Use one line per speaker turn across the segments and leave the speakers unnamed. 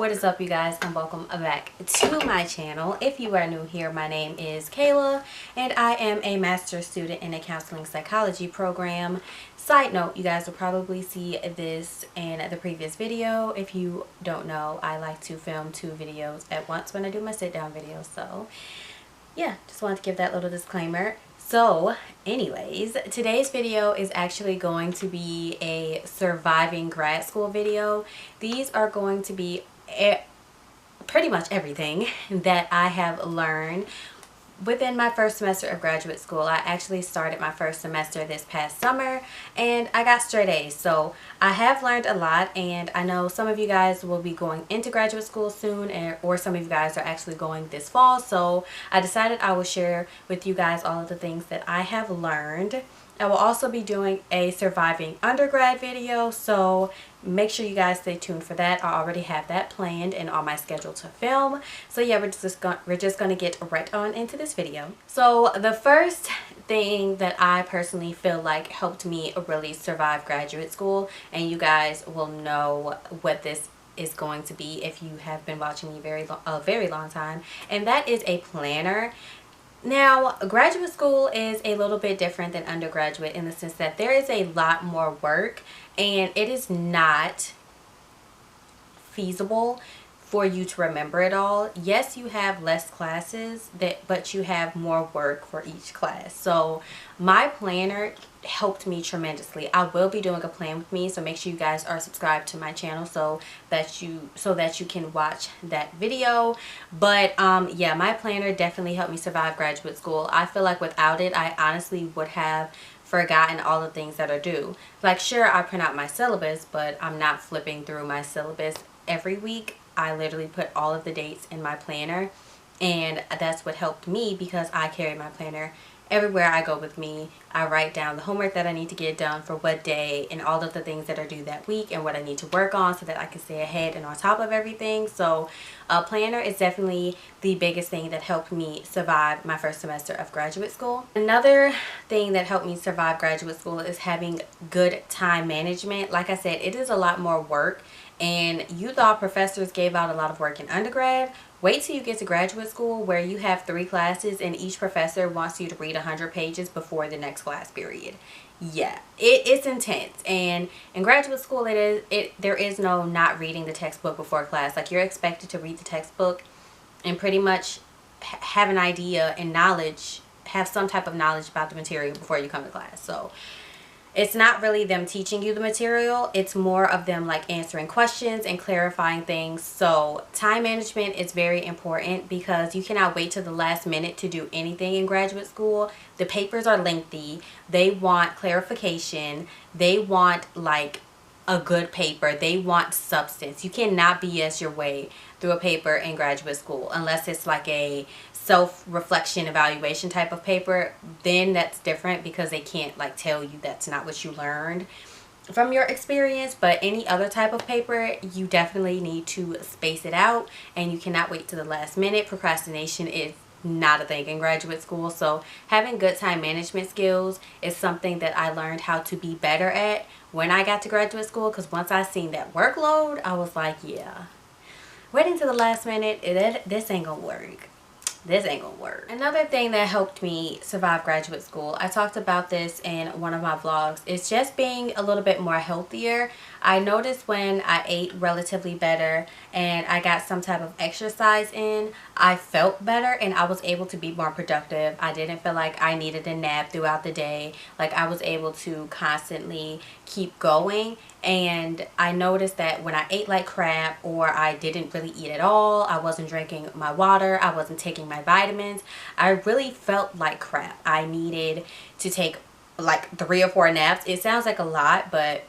What is up, you guys, and welcome back to my channel. If you are new here, my name is Kayla and I am a master's student in a counseling psychology program. Side note, you guys will probably see this in the previous video. If you don't know, I like to film 2 videos at once when I do my sit down videos. So yeah, just wanted to give that little disclaimer. So anyways, today's video is actually going to be a surviving grad school video. These are going to be pretty much everything that I have learned within my first semester of graduate school. I actually started my first semester this past summer and I got straight A's. So I have learned a lot, and I know some of you guys will be going into graduate school soon, or some of you guys are actually going this fall. So I decided I will share with you guys all of the things that I have learned. I will also be doing a surviving undergrad video, so make sure you guys stay tuned for that. I already have that planned and on my schedule to film. So yeah, we're just gonna get right on into this video. So the first thing that I personally feel like helped me really survive graduate school, and you guys will know what this is going to be if you have been watching me a very long time, and that is a planner. Now, graduate school is a little bit different than undergraduate in the sense that there is a lot more work, and it is not feasible for you to remember it all. Yes, you have less classes, but you have more work for each class. So my planner helped me tremendously. I will be doing a plan with me, so make sure you guys are subscribed to my channel so that you can watch that video. But yeah, my planner definitely helped me survive graduate school. I feel like without it, I honestly would have forgotten all the things that are due. Like, sure, I print out my syllabus, but I'm not flipping through my syllabus every week. I literally put all of the dates in my planner, and that's what helped me because I carry my planner everywhere I go with me. I write down the homework that I need to get done for what day and all of the things that are due that week and what I need to work on so that I can stay ahead and on top of everything. So a planner is definitely the biggest thing that helped me survive my first semester of graduate school. Another thing that helped me survive graduate school is having good time management. Like I said, it is a lot more work, and you thought professors gave out a lot of work in undergrad. Wait till you get to graduate school where you have 3 classes and each professor wants you to read 100 pages before the next class period. Yeah, it's intense. And in graduate school, there is no not reading the textbook before class. Like, you're expected to read the textbook and pretty much have an idea and knowledge, have some type of knowledge about the material before you come to class. So it's not really them teaching you the material, it's more of them like answering questions and clarifying things. So time management is very important because you cannot wait till the last minute to do anything in graduate school. The papers are lengthy, they want clarification, they want like a good paper, they want substance. You cannot BS your way through a paper in graduate school unless it's like a self-reflection evaluation type of paper. Then that's different because they can't like tell you that's not what you learned from your experience. But any other type of paper, you definitely need to space it out, and you cannot wait to the last minute. Procrastination is not a thing in graduate school. So having good time management skills is something that I learned how to be better at when I got to graduate school, because once I seen that workload, I was like, yeah, waiting to the last minute, this ain't gonna work. This ain't gonna work. Another thing that helped me survive graduate school, I talked about this in one of my vlogs, is just being a little bit more healthier. I noticed when I ate relatively better and I got some type of exercise in, I felt better and I was able to be more productive. I didn't feel like I needed a nap throughout the day. Like, I was able to constantly keep going. And I noticed that when I ate like crap, or I didn't really eat at all, I wasn't drinking my water, I wasn't taking my vitamins, I really felt like crap. I needed to take like 3 or 4 naps. It sounds like a lot, but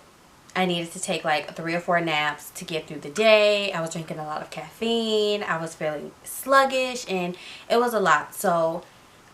I needed to take like 3 or 4 naps to get through the day. I was drinking a lot of caffeine, I was feeling sluggish, and it was a lot. So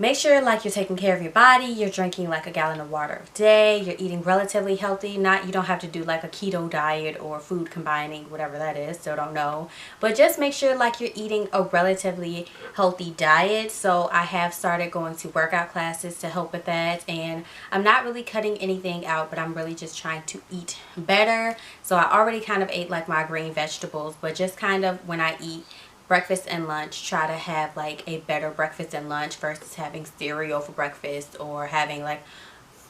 make sure like you're taking care of your body, you're drinking like a gallon of water a day, you're eating relatively healthy. You don't have to do like a keto diet or food combining, whatever that is, still don't know. But just make sure like you're eating a relatively healthy diet. So I have started going to workout classes to help with that, and I'm not really cutting anything out, but I'm really just trying to eat better. So I already kind of ate like my green vegetables, but just kind of when I eat breakfast and lunch, try to have like a better breakfast and lunch versus having cereal for breakfast or having like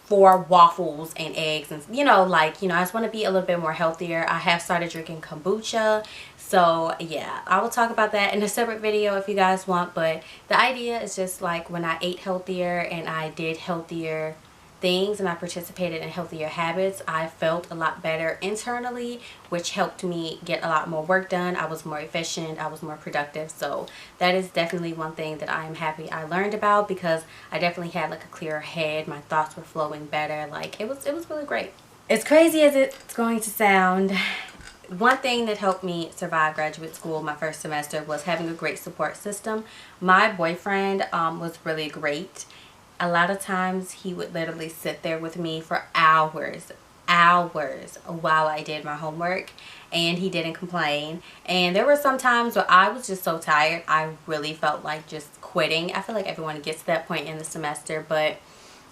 4 waffles and eggs, and I just want to be a little bit more healthier. I have started drinking kombucha, so yeah, I will talk about that in a separate video if you guys want. But the idea is just like when I ate healthier and I did healthier things and I participated in healthier habits, I felt a lot better internally, which helped me get a lot more work done. I was more efficient, I was more productive. So that is definitely one thing that I am happy I learned about, because I definitely had like a clearer head. My thoughts were flowing better. Like it was really great. As crazy as it's going to sound, one thing that helped me survive graduate school my first semester was having a great support system. My boyfriend was really great. A lot of times he would literally sit there with me for hours while I did my homework, and he didn't complain. And there were some times where I was just so tired, I really felt like just quitting. I feel like everyone gets to that point in the semester, but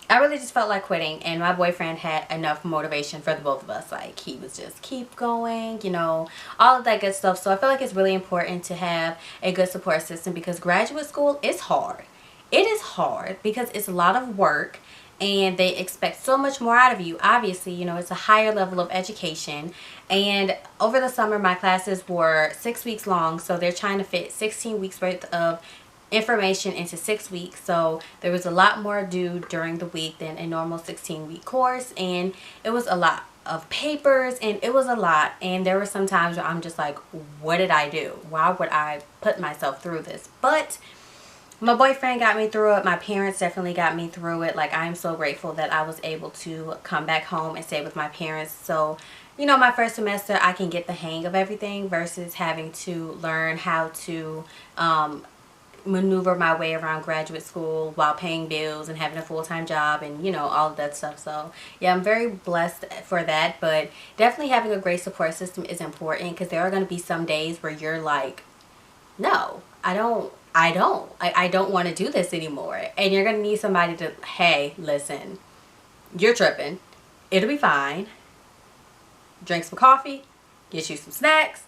I really just felt like quitting, and my boyfriend had enough motivation for the both of us. Like he was just keep going, all of that good stuff. So I feel like it's really important to have a good support system, because graduate school is hard. It is hard because it's a lot of work and they expect so much more out of you. Obviously, it's a higher level of education. And over the summer, my classes were 6 weeks long. So they're trying to fit 16 weeks worth of information into 6 weeks. So there was a lot more due during the week than a normal 16-week course. And it was a lot of papers, and it was a lot. And there were some times where I'm just like, what did I do? Why would I put myself through this? But my boyfriend got me through it. My parents definitely got me through it. Like, I'm so grateful that I was able to come back home and stay with my parents. So, my first semester, I can get the hang of everything versus having to learn how to maneuver my way around graduate school while paying bills and having a full-time job and, all of that stuff. So, yeah, I'm very blessed for that. But definitely having a great support system is important, because there are going to be some days where you're like, no, I don't want to do this anymore. And you're going to need somebody to, hey, listen, you're tripping. It'll be fine. Drink some coffee, get you some snacks,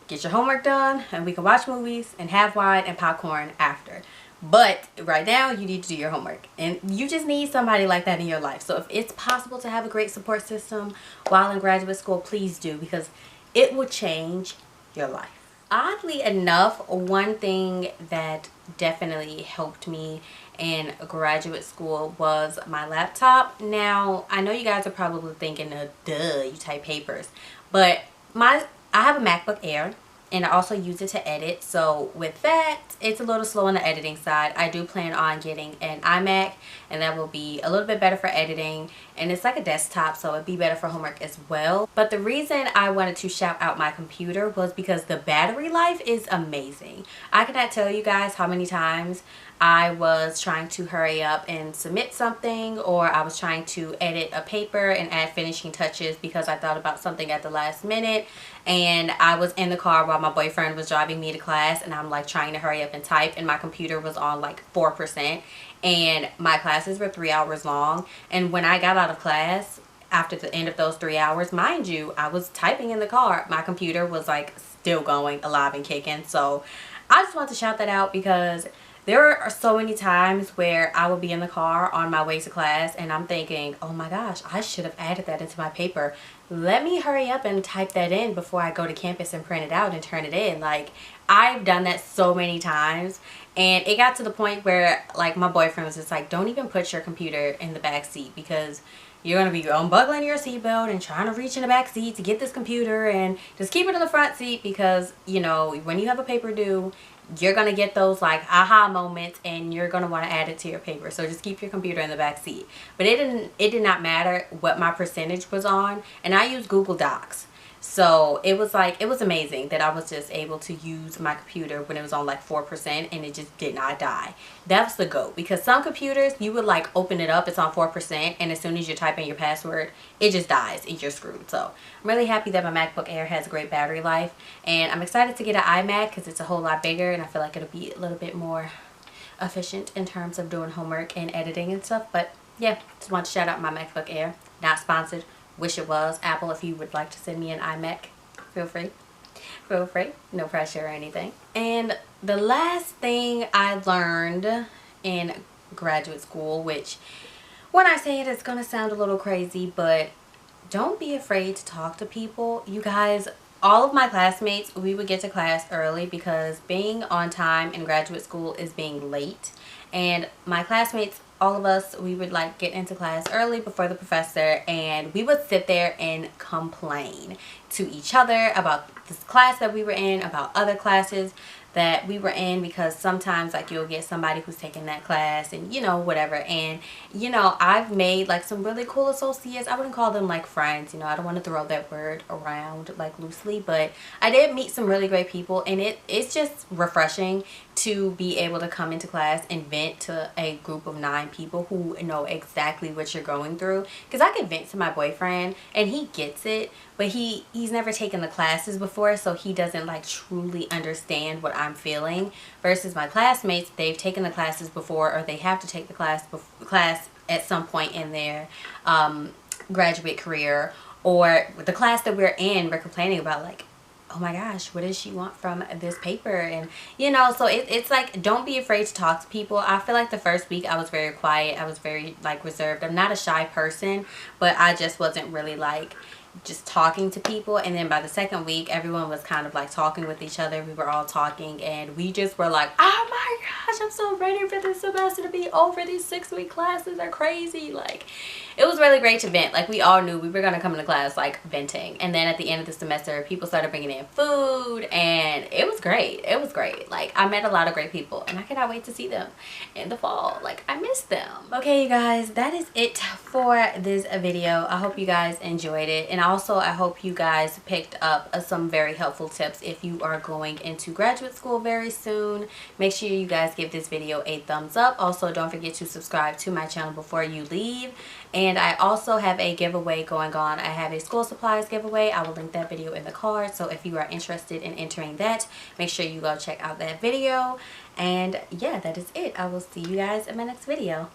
get your homework done, and we can watch movies and have wine and popcorn after. But right now, you need to do your homework. And you just need somebody like that in your life. So if it's possible to have a great support system while in graduate school, please do, because it will change your life. Oddly enough, one thing that definitely helped me in graduate school was my laptop. Now, I know you guys are probably thinking, duh, you type papers. But I have a MacBook Air, and I also use it to edit. So with that, it's a little slow on the editing side. I do plan on getting an iMac, and that will be a little bit better for editing. And it's like a desktop, so it'd be better for homework as well. But the reason I wanted to shout out my computer was because the battery life is amazing. I cannot tell you guys how many times I was trying to hurry up and submit something, or I was trying to edit a paper and add finishing touches because I thought about something at the last minute, and I was in the car while my boyfriend was driving me to class, and I'm like trying to hurry up and type, and my computer was on like 4%, and my classes were 3 hours long. And when I got out of class after the end of those 3 hours, mind you, I was typing in the car, my computer was like still going, alive and kicking. So I just want to shout that out, because there are so many times where I will be in the car on my way to class and I'm thinking, oh my gosh, I should have added that into my paper. Let me hurry up and type that in before I go to campus and print it out and turn it in. Like, I've done that so many times, and it got to the point where like my boyfriend was just like, don't even put your computer in the back seat, because you're going to be unbuckling your seatbelt and trying to reach in the back seat to get this computer, and just keep it in the front seat, because when you have a paper due, you're going to get those like aha moments and you're going to want to add it to your paper. So just keep your computer in the back seat. But it did not matter what my percentage was on, and I use Google Docs. So it was like, it was amazing that I was just able to use my computer when it was on like 4% and it just did not die. That's the GOAT, because some computers you would like open it up, it's on 4%, and as soon as you type in your password it just dies and you're screwed. So I'm really happy that my MacBook Air has a great battery life, and I'm excited to get an iMac because it's a whole lot bigger and I feel like it'll be a little bit more efficient in terms of doing homework and editing and stuff. But yeah, just want to shout out my MacBook Air. Not sponsored, wish it was. Apple, if you would like to send me an iMac, feel free. Feel free, no pressure or anything. And the last thing I learned in graduate school, which when I say it, it's gonna sound a little crazy, but don't be afraid to talk to people. You guys, all of my classmates, we would get to class early because being on time in graduate school is being late. And my classmates, all of us, we would like get into class early before the professor, and we would sit there and complain to each other about this class that we were in, about other classes that we were in, because sometimes like you'll get somebody who's taking that class and you know whatever. And you know, I've made like some really cool associates. I wouldn't call them like friends, you know, I don't want to throw that word around like loosely, but I did meet some really great people, and it's just refreshing to be able to come into class and vent to a group of 9 people who know exactly what you're going through. Because I could vent to my boyfriend and he gets it, but he's never taken the classes before, so he doesn't like truly understand what I'm feeling. Versus my classmates, they've taken the classes before, or they have to take the class at some point in their graduate career, or the class that we're in, we're complaining about like, oh my gosh, what does she want from this paper? And you know, so it's like, don't be afraid to talk to people. I feel like the first week I was very quiet, I was very like reserved. I'm not a shy person, but I just wasn't really like just talking to people. And then by the second week, everyone was kind of like talking with each other. We were all talking and we just were like, oh my gosh, I'm so ready for this semester to be over. These 6-week classes are crazy. Like, it was really great to vent. Like, we all knew we were going to come into class like venting. And then at the end of the semester, people started bringing in food, and it was great. It was great. Like, I met a lot of great people and I cannot wait to see them in the fall. Like, I miss them. Okay, you guys, that is it for this video. I hope you guys enjoyed it, and also I hope you guys picked up some very helpful tips if you are going into graduate school very soon. Make sure you guys give this video a thumbs up. Also, don't forget to subscribe to my channel before you leave. And I also have a giveaway going on. I have a school supplies giveaway. I will link that video in the card. So if you are interested in entering that, make sure you go check out that video. And yeah, that is it. I will see you guys in my next video.